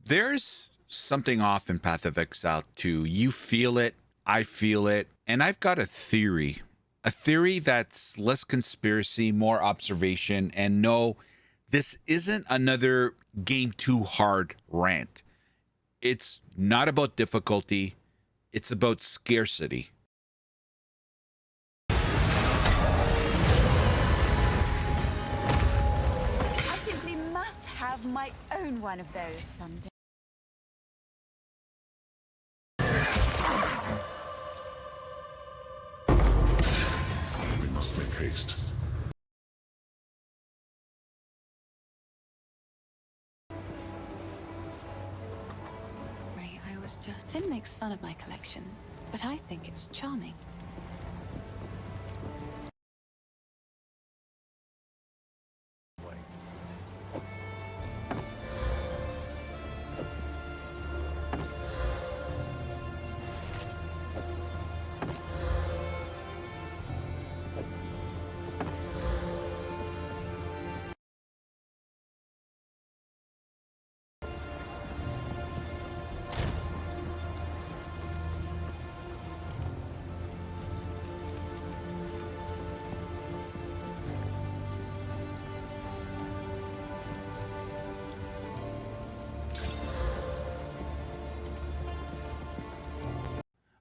There's something off in Path of Exile 2. You feel it, I feel it, and I've got a theory. A theory that's less conspiracy, more observation, and no, this isn't another game too hard rant. It's not about difficulty, it's about scarcity. I simply must have my own one of those someday. We must make haste. Ray, I was just... Finn makes fun of my collection, but I think it's charming.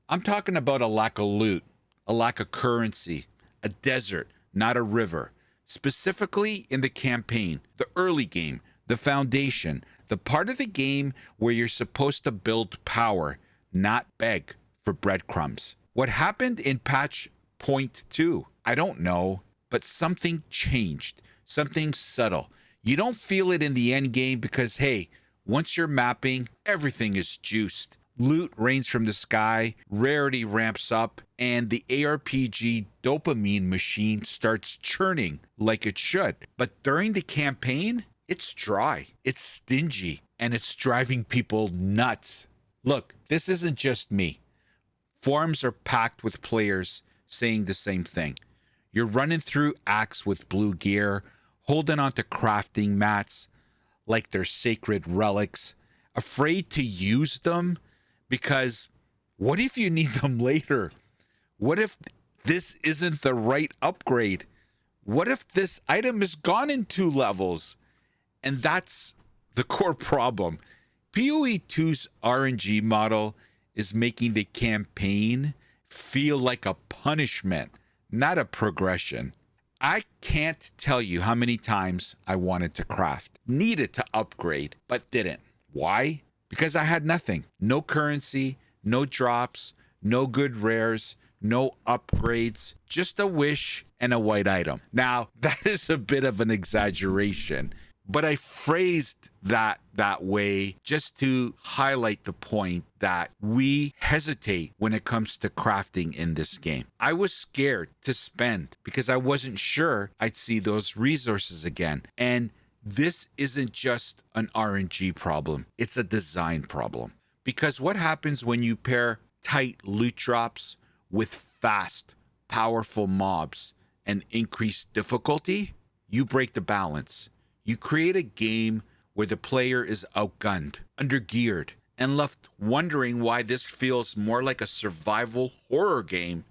I'm talking about a lack of loot, a lack of currency, a desert, not a river. Specifically in the campaign, the early game, the foundation, the part of the game where you're supposed to build power, not beg for breadcrumbs. What happened in patch point 2? I don't know, but something changed, something subtle. You don't feel it in the end game because, hey, once you're mapping, everything is juiced. Loot rains from the sky, rarity ramps up, and the ARPG dopamine machine starts churning like it should. But during the campaign, it's dry, it's stingy, and it's driving people nuts. Look, this isn't just me. Forums are packed with players saying the same thing. You're running through acts with blue gear, holding onto crafting mats like they're sacred relics, afraid to use them because what if you need them later? What if this isn't the right upgrade? What if this item is gone in 2 levels? And that's the core problem. POE 2's RNG model is making the campaign feel like a punishment, not a progression. I can't tell you how many times I wanted to craft, needed to upgrade, but didn't. Why? Because I had nothing. No currency, no drops, no good rares, no upgrades, just a wish and a white item. Now, that is a bit of an exaggeration, but I phrased that way just to highlight the point that we hesitate when it comes to crafting in this game. I was scared to spend because I wasn't sure I'd see those resources again. And this isn't just an RNG problem, it's a design problem. Because what happens when you pair tight loot drops with fast, powerful mobs and increased difficulty? You break the balance. You create a game where the player is outgunned, undergeared, and left wondering why this feels more like a survival horror game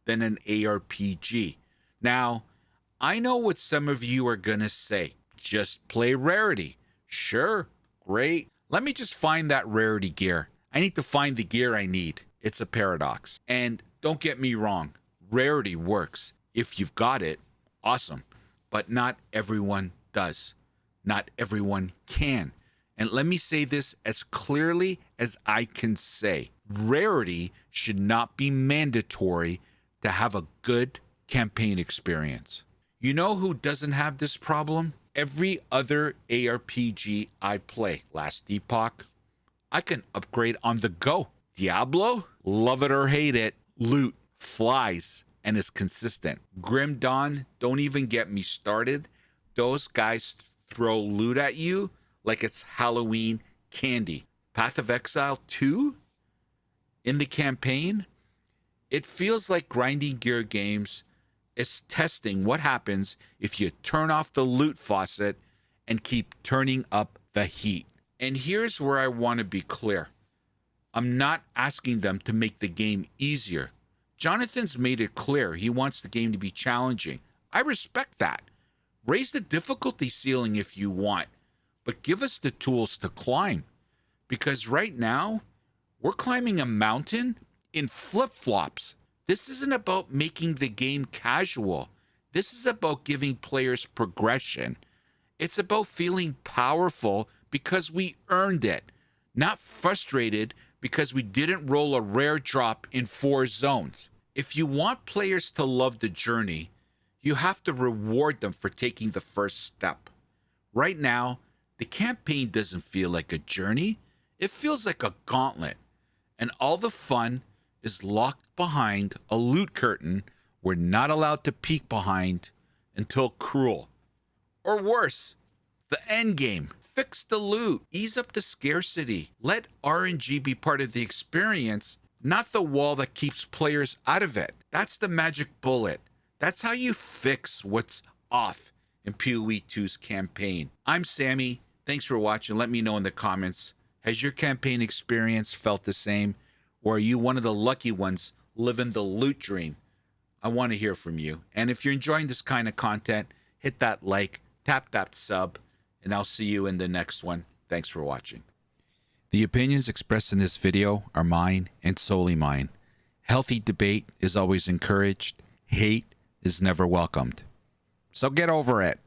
than an ARPG. Now, I know what some of you are gonna say. Just play rarity. Sure, great. Let me just find that rarity gear. I need to find the gear I need. It's a paradox. And don't get me wrong, rarity works. If you've got it, awesome. But not everyone does. Not everyone can. And let me say this as clearly as I can say. Rarity should not be mandatory to have a good campaign experience. You know who doesn't have this problem? Every other ARPG I play. Last Epoch, I can upgrade on the go. Diablo, love it or hate it, loot flies and is consistent. Grim Dawn, don't even get me started. Those guys throw loot at you like it's Halloween candy. Path of Exile 2 in the campaign, it feels like grinding gear games is testing what happens if you turn off the loot faucet and keep turning up the heat. And here's where I want to be clear. I'm not asking them to make the game easier. Jonathan's made it clear he wants the game to be challenging. I respect that. Raise the difficulty ceiling if you want, but give us the tools to climb. Because right now, we're climbing a mountain in flip-flops. This isn't about making the game casual. This is about giving players progression. It's about feeling powerful because we earned it, not frustrated because we didn't roll a rare drop in 4 zones. If you want players to love the journey, you have to reward them for taking the first step. Right now, the campaign doesn't feel like a journey. It feels like a gauntlet. And all the fun is locked behind a loot curtain we're not allowed to peek behind until Cruel. Or worse, the end game. Fix the loot. Ease up the scarcity. Let RNG be part of the experience, not the wall that keeps players out of it. That's the magic bullet. That's how you fix what's off in POE 2's campaign. I'm Sammy. Thanks for watching. Let me know in the comments. Has your campaign experience felt the same? Or are you one of the lucky ones living the loot dream? I want to hear from you. And if you're enjoying this kind of content, hit that like, tap that sub, and I'll see you in the next one. Thanks for watching. The opinions expressed in this video are mine and solely mine. Healthy debate is always encouraged. Hate is never welcomed. So get over it.